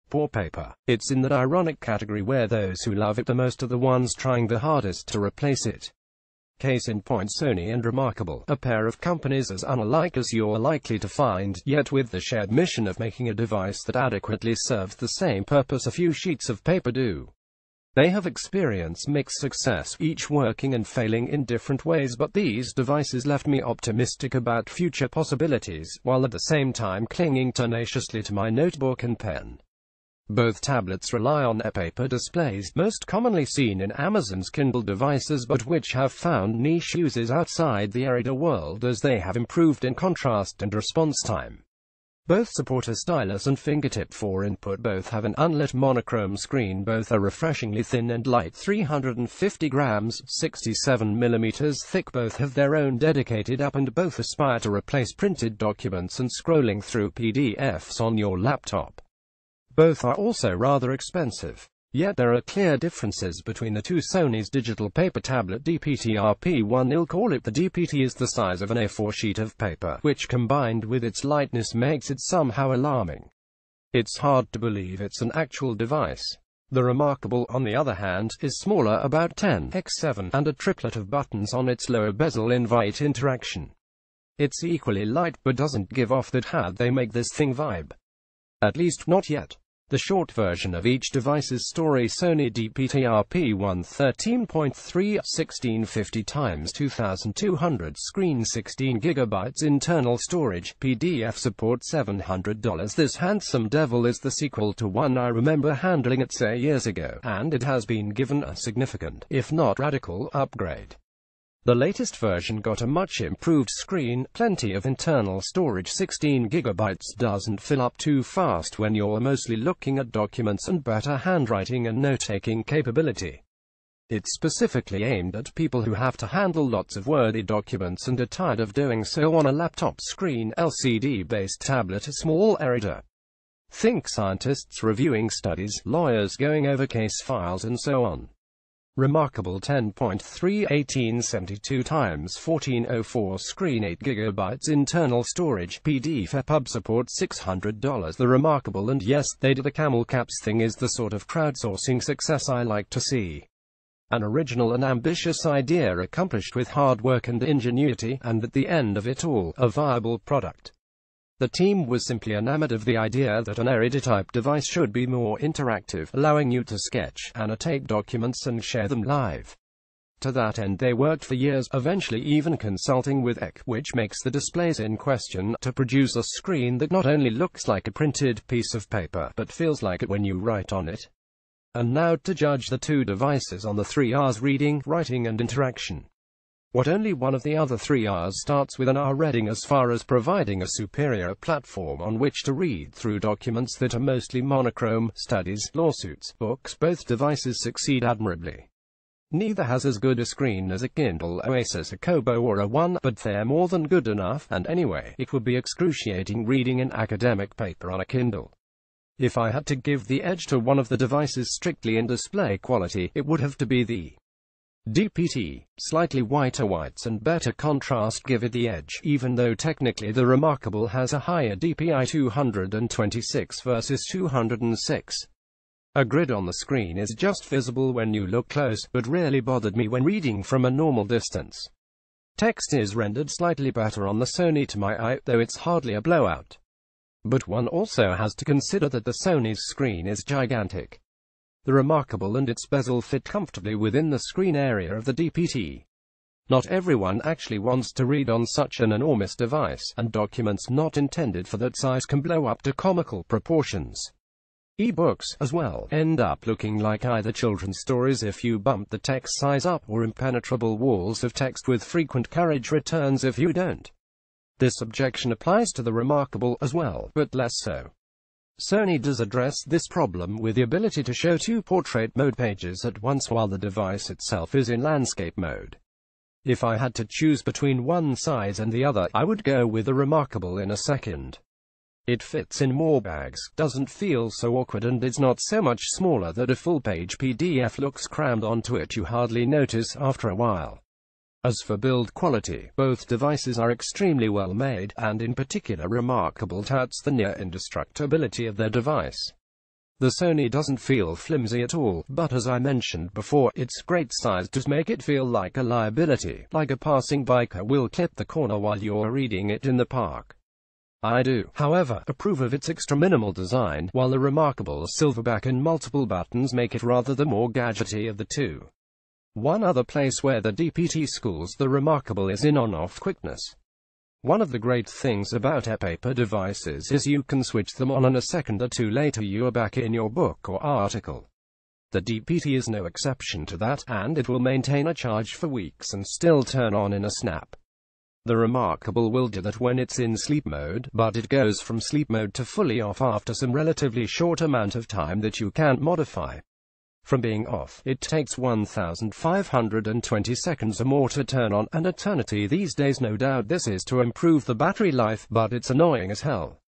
poor paper. It's in that ironic category where those who love it the most are the ones trying the hardest to replace it. Case in point, Sony and Remarkable, a pair of companies as unalike as you're likely to find, yet with the shared mission of making a device that adequately serves the same purpose a few sheets of paper do. They have experienced mixed success, each working and failing in different ways, but these devices left me optimistic about future possibilities, while at the same time clinging tenaciously to my notebook and pen. Both tablets rely on e-paper displays, most commonly seen in Amazon's Kindle devices, but which have found niche uses outside the e-reader world as they have improved in contrast and response time. Both support a stylus and fingertip for input, both have an unlit monochrome screen, both are refreshingly thin and light, 350 grams, 67 millimeters thick, both have their own dedicated app, and both aspire to replace printed documents and scrolling through PDFs on your laptop. Both are also rather expensive. Yet there are clear differences between the two. Sony's digital paper tablet DPT-RP1, I'll call it the DPT, is the size of an A4 sheet of paper, which combined with its lightness makes it somehow alarming. It's hard to believe it's an actual device. The Remarkable, on the other hand, is smaller, about 10x7, and a triplet of buttons on its lower bezel invite interaction. It's equally light, but doesn't give off that "how they make this thing" vibe. At least, not yet. The short version of each device's story: Sony DPT-RP1 13.3 1650 x 2200 screen, 16 GB internal storage, PDF support, $700. This handsome devil is the sequel to one I remember handling it years ago, and it has been given a significant, if not radical, upgrade. The latest version got a much improved screen, plenty of internal storage, 16 GB, doesn't fill up too fast when you're mostly looking at documents, and better handwriting and note-taking capability. It's specifically aimed at people who have to handle lots of wordy documents and are tired of doing so on a laptop screen, LCD-based tablet, a small e-reader. Think scientists reviewing studies, lawyers going over case files, and so on. Remarkable 10.3 1872 x 1404 screen, 8 GB internal storage, PDF EPUB support, $600. The Remarkable, and yes, they did the camel caps thing, is the sort of crowdsourcing success I like to see. An original and ambitious idea accomplished with hard work and ingenuity, and at the end of it all, a viable product. The team was simply enamored of the idea that an e-reader-type device should be more interactive, allowing you to sketch, annotate documents, and share them live. To that end they worked for years, eventually even consulting with EC, which makes the displays in question, to produce a screen that not only looks like a printed piece of paper, but feels like it when you write on it. And now to judge the two devices on the 3 R's: reading, writing, and interaction. What only one of the other 3 R's starts with an R: reading, as far as providing a superior platform on which to read through documents that are mostly monochrome, studies, lawsuits, books. Both devices succeed admirably. Neither has as good a screen as a Kindle, Oasis, a Kobo, or a One, but they're more than good enough, and anyway, it would be excruciating reading an academic paper on a Kindle. If I had to give the edge to one of the devices strictly in display quality, it would have to be the DPT. Slightly whiter whites and better contrast give it the edge, even though technically the Remarkable has a higher DPI, 226 versus 206. A grid on the screen is just visible when you look close, but rarely bothered me when reading from a normal distance. Text is rendered slightly better on the Sony to my eye, though it's hardly a blowout. But one also has to consider that the Sony's screen is gigantic. The Remarkable and its bezel fit comfortably within the screen area of the DPT. Not everyone actually wants to read on such an enormous device, and documents not intended for that size can blow up to comical proportions. E-books, as well, end up looking like either children's stories if you bump the text size up, or impenetrable walls of text with frequent carriage returns if you don't. This objection applies to the Remarkable as well, but less so. Sony does address this problem with the ability to show 2 portrait mode pages at once while the device itself is in landscape mode. If I had to choose between one size and the other, I would go with the Remarkable in a second. It fits in more bags, doesn't feel so awkward, and is not so much smaller that a full-page PDF looks crammed onto it. You hardly notice after a while. As for build quality, both devices are extremely well made, and in particular Remarkable touts the near indestructibility of their device. The Sony doesn't feel flimsy at all, but as I mentioned before, its great size does make it feel like a liability, like a passing biker will clip the corner while you're reading it in the park. I do, however, approve of its extra minimal design, while the remarkable silverback and multiple buttons make it rather the more gadgety of the two. One other place where the DPT schools the remarkable is in on-off quickness. One of the great things about e-paper devices is you can switch them on and a second or two later you are back in your book or article. The DPT is no exception to that, and it will maintain a charge for weeks and still turn on in a snap. The remarkable will do that when it's in sleep mode, but it goes from sleep mode to fully off after some relatively short amount of time that you can't modify. From being off, it takes 1,520 seconds or more to turn on, an eternity these days. No doubt this is to improve the battery life, but it's annoying as hell.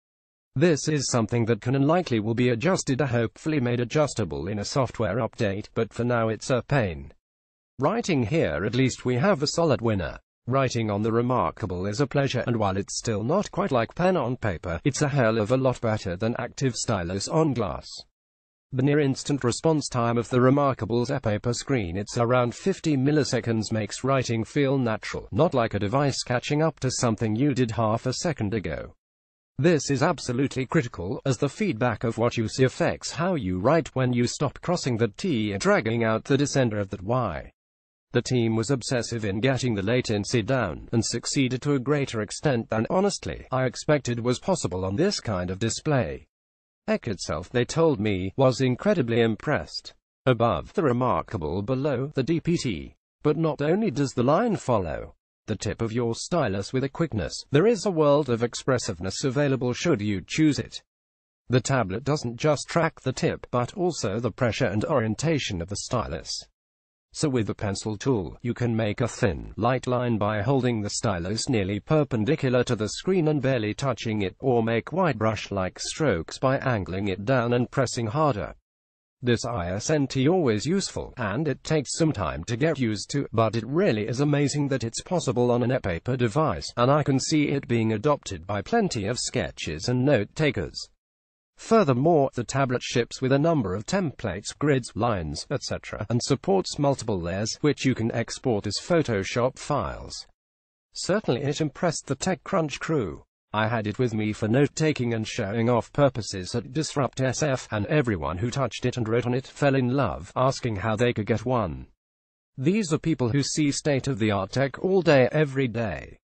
This is something that can and likely will be adjusted or hopefully made adjustable in a software update, but for now it's a pain. Writing here, at least we have a solid winner. Writing on the remarkable is a pleasure, and while it's still not quite like pen on paper, it's a hell of a lot better than active stylus on glass. The near-instant response time of the remarkable's e-paper screen, it's around 50 milliseconds, makes writing feel natural, not like a device catching up to something you did half a second ago. This is absolutely critical, as the feedback of what you see affects how you write when you stop crossing that T and dragging out the descender of that Y. The team was obsessive in getting the latency down, and succeeded to a greater extent than, honestly, I expected was possible on this kind of display. Eck itself, they told me, was incredibly impressed. Above the remarkable, below the DPT. But not only does the line follow the tip of your stylus with a quickness, there is a world of expressiveness available should you choose it. The tablet doesn't just track the tip, but also the pressure and orientation of the stylus. So with the pencil tool, you can make a thin, light line by holding the stylus nearly perpendicular to the screen and barely touching it, or make wide brush-like strokes by angling it down and pressing harder. This isn't always useful, and it takes some time to get used to, but it really is amazing that it's possible on an e-paper device, and I can see it being adopted by plenty of sketches and note-takers. Furthermore, the tablet ships with a number of templates, grids, lines, etc., and supports multiple layers, which you can export as Photoshop files. Certainly it impressed the TechCrunch crew. I had it with me for note-taking and showing off purposes at Disrupt SF, and everyone who touched it and wrote on it fell in love, asking how they could get one. These are people who see state-of-the-art tech all day, every day.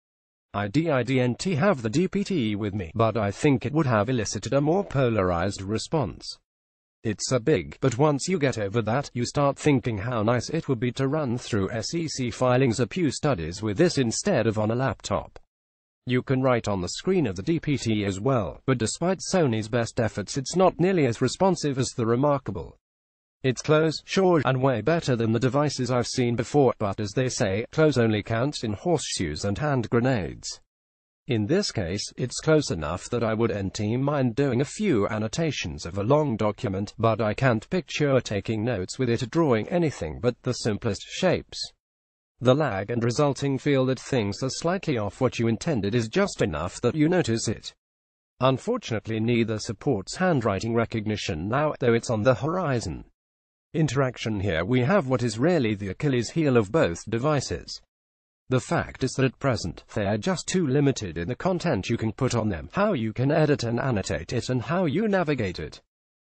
I didn't have the DPT with me, but I think it would have elicited a more polarized response. It's a big, but once you get over that, you start thinking how nice it would be to run through SEC filings or Pew Studies with this instead of on a laptop. You can write on the screen of the DPT as well, but despite Sony's best efforts, it's not nearly as responsive as the remarkable. It's close, sure, and way better than the devices I've seen before, but as they say, close only counts in horseshoes and hand grenades. In this case, it's close enough that I wouldn't mind doing a few annotations of a long document, but I can't picture taking notes with it or drawing anything but the simplest shapes. The lag and resulting feel that things are slightly off what you intended is just enough that you notice it. Unfortunately, neither supports handwriting recognition now, though it's on the horizon. Interaction: here we have what is really the Achilles heel of both devices. The fact is that at present, they are just too limited in the content you can put on them, how you can edit and annotate it, and how you navigate it.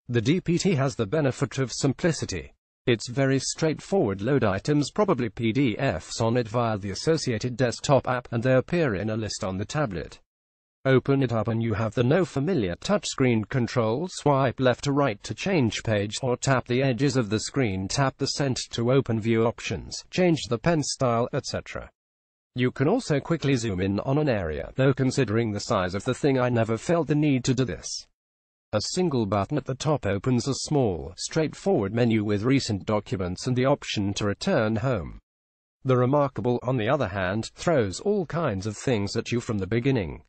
The DPT has the benefit of simplicity. It's very straightforward. Load items, probably PDFs, on it via the associated desktop app, and they appear in a list on the tablet. Open it up and you have the now familiar touchscreen control. Swipe left to right to change page, or tap the edges of the screen, tap the Send to open view options, change the pen style, etc. You can also quickly zoom in on an area, though considering the size of the thing I never felt the need to do this. A single button at the top opens a small, straightforward menu with recent documents and the option to return home. The remarkable, on the other hand, throws all kinds of things at you from the beginning.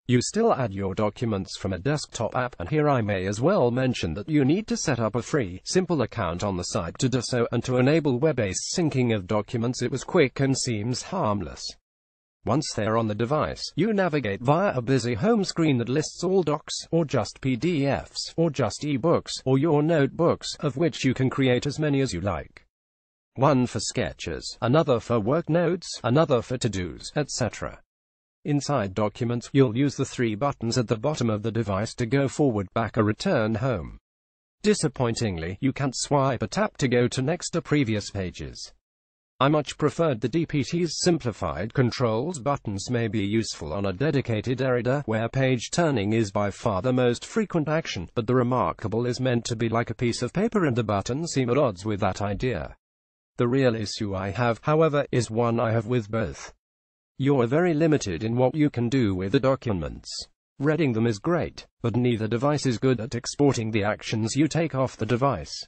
You still add your documents from a desktop app, and here I may as well mention that you need to set up a free, simple account on the site to do so, and to enable web-based syncing of documents. It was quick and seems harmless. Once they're on the device, you navigate via a busy home screen that lists all docs, or just PDFs, or just ebooks, or your notebooks, of which you can create as many as you like. One for sketches, another for work notes, another for to-dos, etc. Inside Documents, you'll use the 3 buttons at the bottom of the device to go forward, back, or return home. Disappointingly, you can't swipe or tap to go to next or previous pages. I much preferred the DPT's simplified controls. Buttons may be useful on a dedicated area where page turning is by far the most frequent action, but the Remarkable is meant to be like a piece of paper, and the buttons seem at odds with that idea. The real issue I have, however, is one I have with both. You're very limited in what you can do with the documents. Reading them is great, but neither device is good at exporting the actions you take off the device.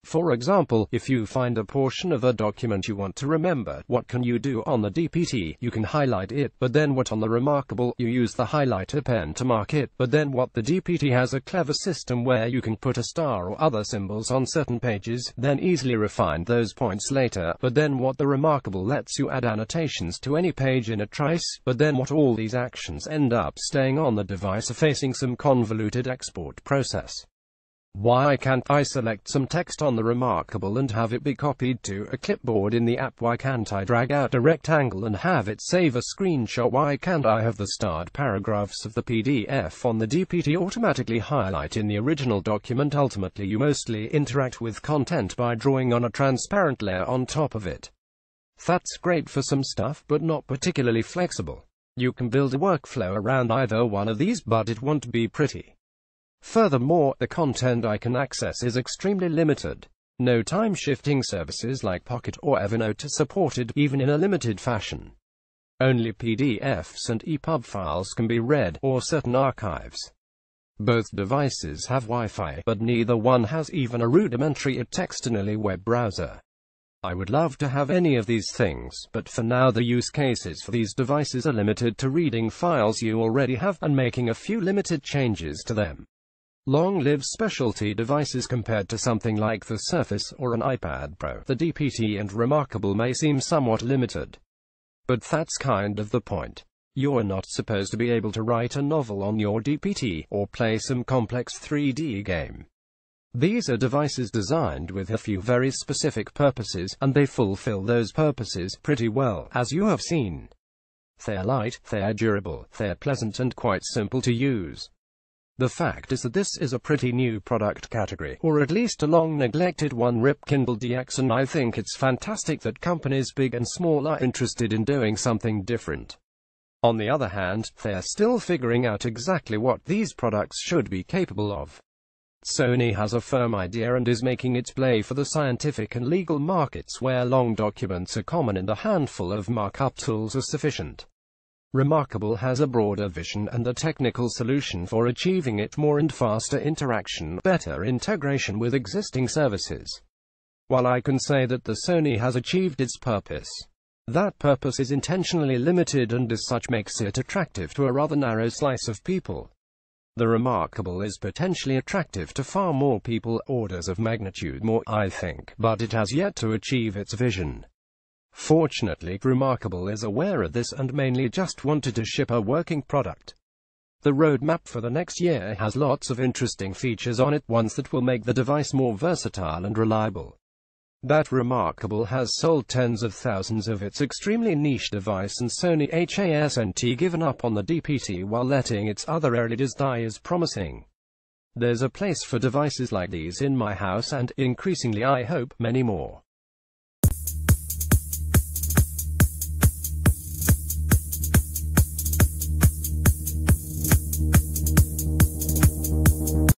For example, if you find a portion of a document you want to remember, what can you do on the DPT? You can highlight it, but then what on the Remarkable? You use the highlighter pen to mark it, but then what? The DPT has a clever system where you can put a star or other symbols on certain pages, then easily refine those points later, but then what? The Remarkable lets you add annotations to any page in a trice, but then what? All these actions end up staying on the device or facing some convoluted export process. Why can't I select some text on the Remarkable and have it be copied to a clipboard in the app? Why can't I drag out a rectangle and have it save a screenshot? Why can't I have the starred paragraphs of the PDF on the DPT automatically highlight in the original document? Ultimately, you mostly interact with content by drawing on a transparent layer on top of it. That's great for some stuff, but not particularly flexible. You can build a workflow around either one of these, but it won't be pretty. Furthermore, the content I can access is extremely limited. No time-shifting services like Pocket or Evernote are supported, even in a limited fashion. Only PDFs and EPUB files can be read, or certain archives. Both devices have Wi-Fi, but neither one has even a rudimentary externally web browser. I would love to have any of these things, but for now the use cases for these devices are limited to reading files you already have, and making a few limited changes to them. Long-lived specialty devices compared to something like the Surface or an iPad Pro, the DPT and Remarkable may seem somewhat limited. But that's kind of the point. You're not supposed to be able to write a novel on your DPT, or play some complex 3D game. These are devices designed with a few very specific purposes, and they fulfill those purposes pretty well, as you have seen. They're light, they're durable, they're pleasant and quite simple to use. The fact is that this is a pretty new product category, or at least a long-neglected one. RIP Kindle DX, and I think it's fantastic that companies big and small are interested in doing something different. On the other hand, they're still figuring out exactly what these products should be capable of. Sony has a firm idea and is making its play for the scientific and legal markets where long documents are common and a handful of markup tools are sufficient. Remarkable has a broader vision and the technical solution for achieving it: more and faster interaction, better integration with existing services. While I can say that the Sony has achieved its purpose, that purpose is intentionally limited and as such makes it attractive to a rather narrow slice of people. The Remarkable is potentially attractive to far more people, orders of magnitude more, I think, but it has yet to achieve its vision. Fortunately, Remarkable is aware of this and mainly just wanted to ship a working product. The roadmap for the next year has lots of interesting features on it, ones that will make the device more versatile and reliable. That Remarkable has sold tens of thousands of its extremely niche device, and Sony hasn't given up on the DPT while letting its other areas die is promising. There's a place for devices like these in my house and, increasingly I hope, many more.